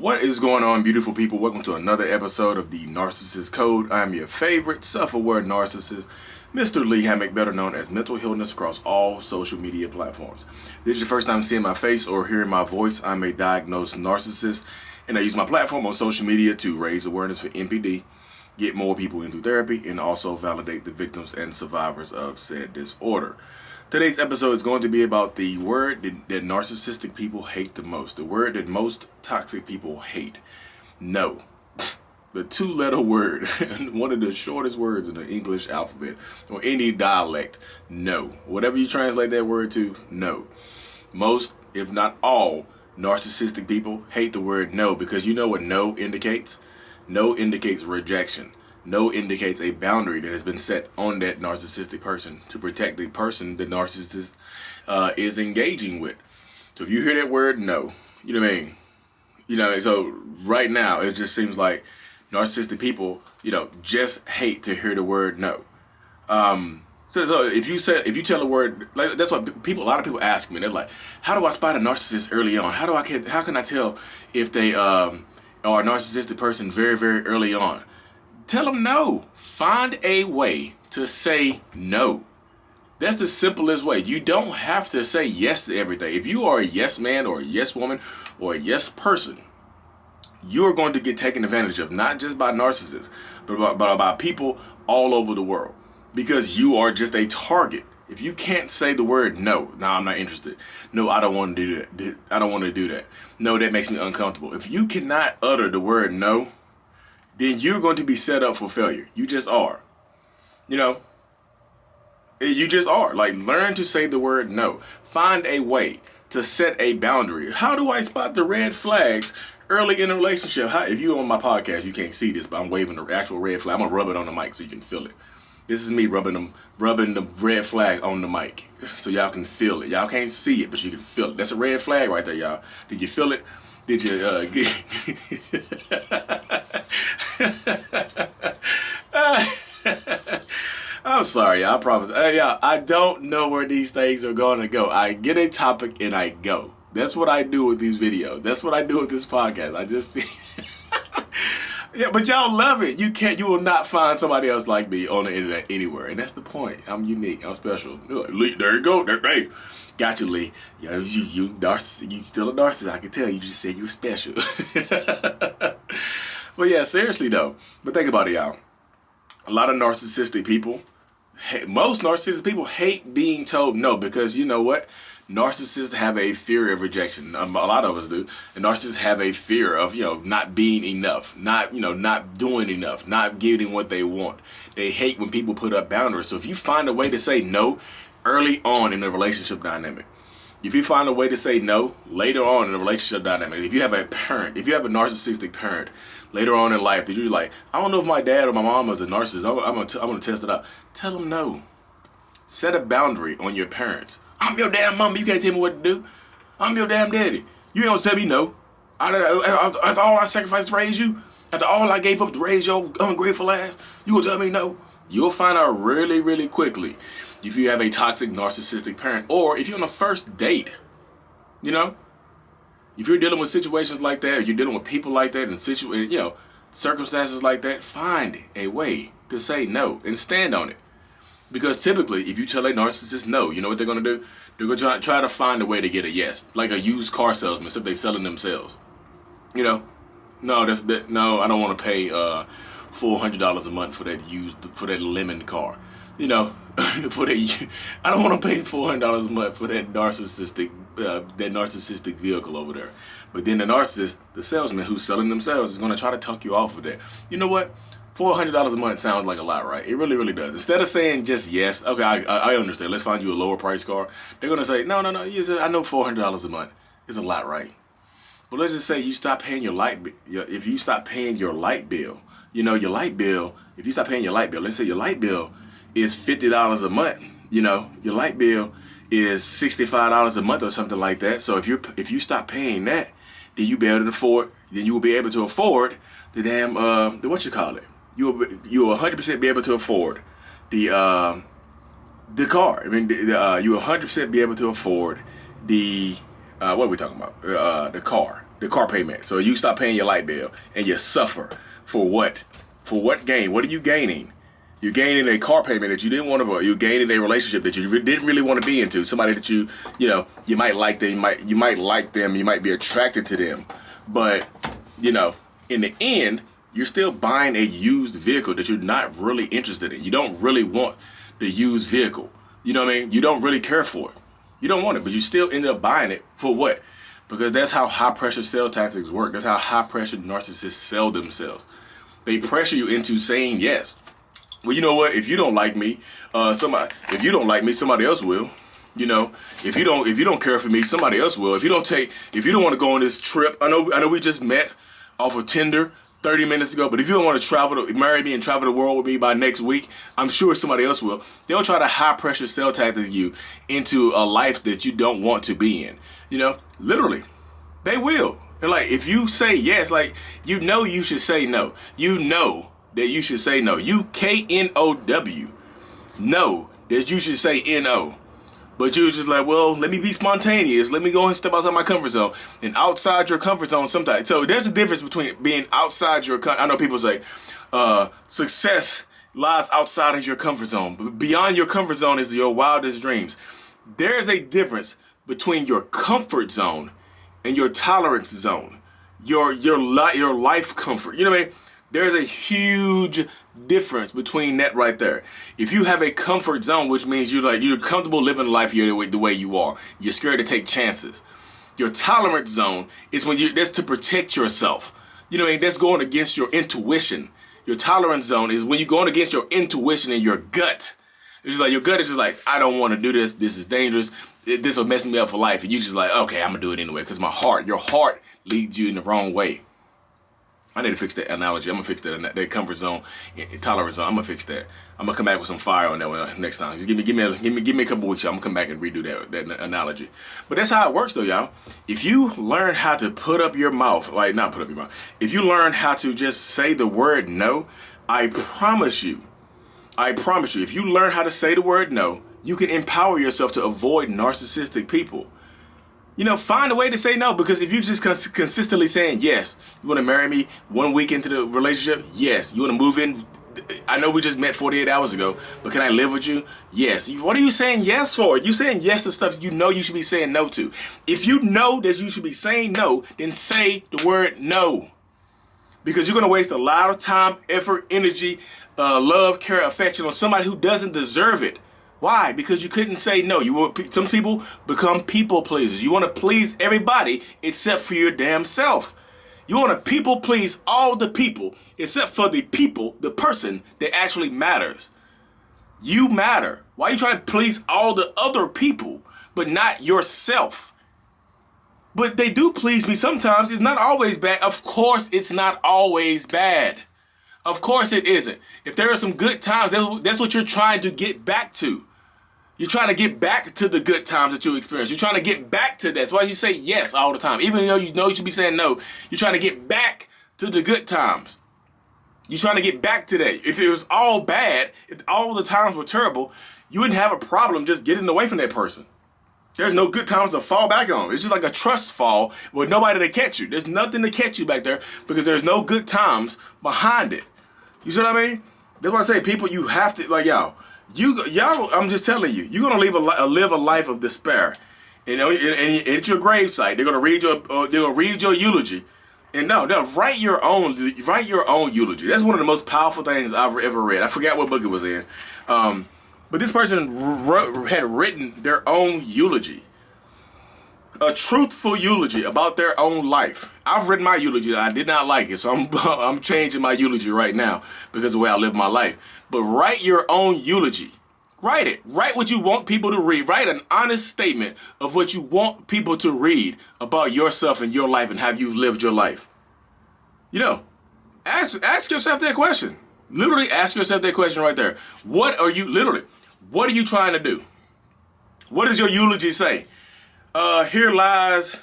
What is going on, beautiful people? Welcome to another episode of the Narcissist Code. I'm your favorite self-aware narcissist, Mr. Lee Hammock, better known as Mental Illness, across all social media platforms. If this is your first time seeing my face or hearing my voice, I'm a diagnosed narcissist, and I use my platform on social media to raise awareness for NPD, get more people into therapy, and also validate the victims and survivors of said disorder. Today's episode is going to be about the word that narcissistic people hate the most. The word that most toxic people hate. No. The two-letter word. One of the shortest words in the English alphabet or any dialect. No. Whatever you translate that word to, no. Most, if not all, narcissistic people hate the word no, because you know what no indicates? No indicates rejection. No indicates a boundary that has been set on that narcissistic person to protect the person the narcissist is engaging with. So if you hear that word no, you know what I mean? You know, so right now it just seems like narcissistic people, just hate to hear the word no. So if you tell a word, like, that's what a lot of people ask me. They're like, how do I spot a narcissist early on? How can I tell if they are a narcissistic person very, very early on? Tell them no. Find a way to say no. That's the simplest way. You don't have to say yes to everything. If you are a yes man or a yes woman or a yes person, you're going to get taken advantage of, not just by narcissists, but by people all over the world, because you are just a target. If you can't say the word no, I'm not interested. No, I don't want to do that. I don't want to do that. No, that makes me uncomfortable. If you cannot utter the word no, then you're going to be set up for failure. You just are. You just are. Like, learn to say the word no. Find a way to set a boundary. How do I spot the red flags early in a relationship? If you're on my podcast, you can't see this, but I'm waving the actual red flag. I'm going to rub it on the mic so you can feel it. This is me rubbing the red flag on the mic so y'all can feel it. Y'all can't see it, but you can feel it. That's a red flag right there, y'all. Did you feel it? Did you get... I'm sorry, I promise. I don't know where these things are going to go. I get a topic and I go. That's what I do with these videos. That's what I do with this podcast. I just... Yeah, but y'all love it. You will not find somebody else like me on the internet anywhere. And that's the point. I'm unique. I'm special. Like, Lee, there you go. Hey, got you, Lee. You narcissist. You still a narcissist. I can tell. You just said you were special. But yeah, seriously though. But think about it, y'all. A lot of narcissistic people, most narcissistic people hate being told no, because you know what? Narcissists have a fear of rejection. A lot of us do. And narcissists have a fear of, not being enough, not doing enough, not getting what they want. They hate when people put up boundaries. So if you find a way to say no early on in a relationship dynamic, if you find a way to say no later on in a relationship dynamic, if you have a narcissistic parent later on in life that you're like, I don't know if my dad or my mom is a narcissist, I'm gonna test it out. Tell them no. Set a boundary on your parents. I'm your damn mama. You can't tell me what to do. I'm your damn daddy. You ain't gonna tell me no. After all I sacrificed to raise you, after all I gave up to raise your ungrateful ass, you gonna tell me no? You'll find out really, really quickly if you have a toxic narcissistic parent, or if you're on a first date. If you're dealing with situations like that, or you're dealing with people like that, and circumstances like that, find a way to say no and stand on it. Because typically, if you tell a narcissist no, you know what they're going to do? They're going to try to find a way to get a yes. Like a used car salesman, except they're selling themselves. No, I don't want to pay $400 a month for that lemon car. I don't want to pay $400 a month for that narcissistic vehicle over there. But then the narcissist, the salesman who's selling themselves, is going to try to talk you off of that. You know what? $400 a month sounds like a lot, right? It really, really does. Instead of saying just yes, okay, I understand. Let's find you a lower price car. They're going to say, no. I know $400 a month is a lot, right? But let's just say you stop paying your light bill. If you stop paying your light bill, your light bill, if you stop paying your light bill, let's say your light bill is $50 a month. Your light bill is $65 a month or something like that. So if you stop paying that, then you will be able to afford the damn, You'll 100% be able to afford the car. I mean, you 100% be able to afford the what are we talking about? The car, the car payment. So you stop paying your light bill and you suffer. For what? For what gain? What are you gaining? You're gaining a car payment that you didn't want to. You're gaining a relationship that you didn't really want to be into. Somebody that you might like them. You might like them. You might be attracted to them. But in the end, you're still buying a used vehicle that you're not really interested in. You don't really want the used vehicle. You know what I mean? You don't really care for it. You don't want it, but you still end up buying it for what? Because that's how high pressure sales tactics work. That's how high pressure narcissists sell themselves. They pressure you into saying yes. Well, you know what? If you don't like me, somebody else will. If you don't care for me, somebody else will. If you don't want to go on this trip, I know we just met off of Tinder 30 minutes ago, but if you don't want to marry me and travel the world with me by next week, I'm sure somebody else will. They'll try to high pressure sell tactic you into a life that you don't want to be in. Literally, they will. They're like, if you say yes, you should say no. You know that you should say no. You KNOW. Know that you should say NO. But you're just like, well, let me be spontaneous. Let me go and step outside my comfort zone. And outside your comfort zone sometimes. So there's a difference between being outside your I know people say success lies outside of your comfort zone. But beyond your comfort zone is your wildest dreams. There's a difference between your comfort zone and your tolerance zone. Your life comfort. You know what I mean? There's a huge difference between that right there. If you have a comfort zone, which means you're comfortable living life the way you are. You're scared to take chances. Your tolerance zone is that's to protect yourself. That's going against your intuition. Your tolerance zone is when you're going against your intuition and your gut. It's just like your gut is just like, I don't want to do this. This is dangerous. This will mess me up for life. And you just like, okay, I'm gonna do it anyway because your heart leads you in the wrong way. I need to fix that analogy. I'm gonna fix that comfort zone, tolerance zone. I'm gonna fix that. I'm gonna come back with some fire on that one next time. Just give me a couple weeks. I'm gonna come back and redo that analogy. But that's how it works, though, y'all. If you learn how to put up your mouth, not put up your mouth. If you learn how to just say the word no, I promise you. If you learn how to say the word no, you can empower yourself to avoid narcissistic people. Find a way to say no, because if you're just consistently saying yes, you want to marry me 1 week into the relationship? Yes. You want to move in? I know we just met 48 hours ago, but can I live with you? Yes. What are you saying yes for? You're saying yes to stuff you should be saying no to. If you know that you should be saying no, then say the word no. Because you're going to waste a lot of time, effort, energy, love, care, affection on somebody who doesn't deserve it. Why? Because you couldn't say no. Some people become people pleasers. You want to please everybody except for your damn self. You want to people please all the people except for the person that actually matters. You matter. Why are you trying to please all the other people but not yourself? But they do please me sometimes. It's not always bad. Of course, it's not always bad. Of course it isn't. If there are some good times, that's what you're trying to get back to. You're trying to get back to the good times that you experienced. You're trying to get back to that. That's why you say yes all the time. Even though you know you should be saying no, you're trying to get back to the good times. You're trying to get back to that. If it was all bad, if all the times were terrible, you wouldn't have a problem just getting away from that person. There's no good times to fall back on. It's just like a trust fall with nobody to catch you. There's nothing to catch you back there because there's no good times behind it. You see what I mean? That's why I say, people, you have to, y'all, I'm just telling you, you're going to live a life of despair. And at your gravesite, they're going to read your eulogy. And no, write your own eulogy. That's one of the most powerful things I've ever read. I forgot what book it was in. But this person had written their own eulogy. A truthful eulogy about their own life. I've written my eulogy and I did not like it, so I'm changing my eulogy right now because of the way I live my life. But write your own eulogy. Write it. Write what you want people to read. Write an honest statement of what you want people to read about yourself and your life and how you've lived your life. Ask yourself that question. Literally ask yourself that question right there. What are you trying to do? What does your eulogy say? Here lies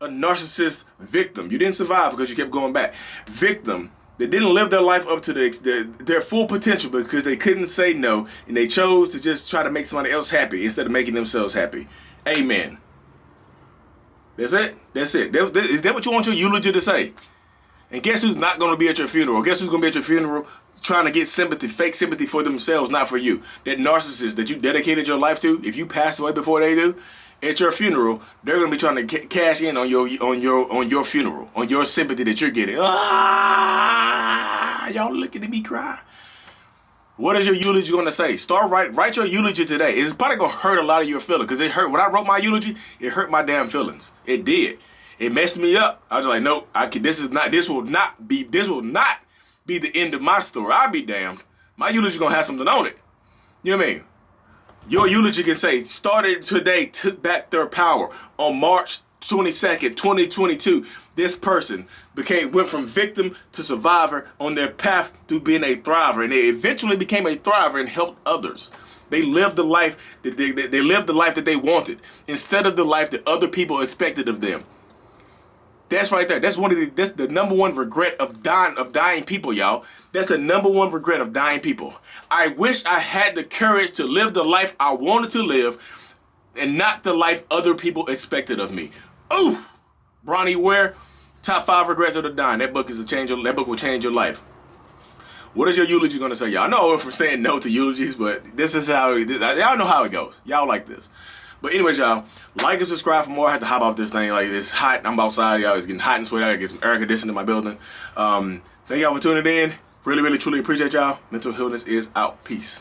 a narcissist victim. You didn't survive because you kept going back. Victim that didn't live their life up to their full potential because they couldn't say no and they chose to just try to make somebody else happy instead of making themselves happy. Amen. That's it. That's it. Is that what you want your eulogy to say? And guess who's not going to be at your funeral? Guess who's going to be at your funeral trying to get sympathy, fake sympathy for themselves, not for you? That narcissist that you dedicated your life to, if you pass away before they do, at your funeral, they're going to be trying to cash in on your funeral, on your sympathy that you're getting. Y'all looking at me cry. What is your eulogy going to say? Write your eulogy today. It's probably going to hurt a lot of your feelings, because it hurt. When I wrote my eulogy, it hurt my damn feelings. It did. It messed me up. I was like, nope, this will not be the end of my story. I'll be damned. My eulogy gonna have something on it. You know what I mean? Your eulogy can say, started today, took back their power. On March 22nd, 2022, this person went from victim to survivor on their path to being a thriver, and they eventually became a thriver and helped others. They lived the life that they lived the life that they wanted instead of the life that other people expected of them. That's right there. That's the number one regret of dying people, y'all. That's the number one regret of dying people. I wish I had the courage to live the life I wanted to live and not the life other people expected of me. Ooh! Bronnie Ware, Top 5 Regrets of the Dying. That book will change your life. What is your eulogy going to say, y'all? I know I'm from saying no to eulogies, but this is how y'all know how it goes. Y'all like this. But anyways, y'all, like and subscribe for more. I have to hop off this thing. Like, it's hot. I'm outside, y'all. It's getting hot and sweaty. I gotta get some air conditioning in my building. Thank y'all for tuning in. Really, really, truly appreciate y'all. Mental Illness is out. Peace.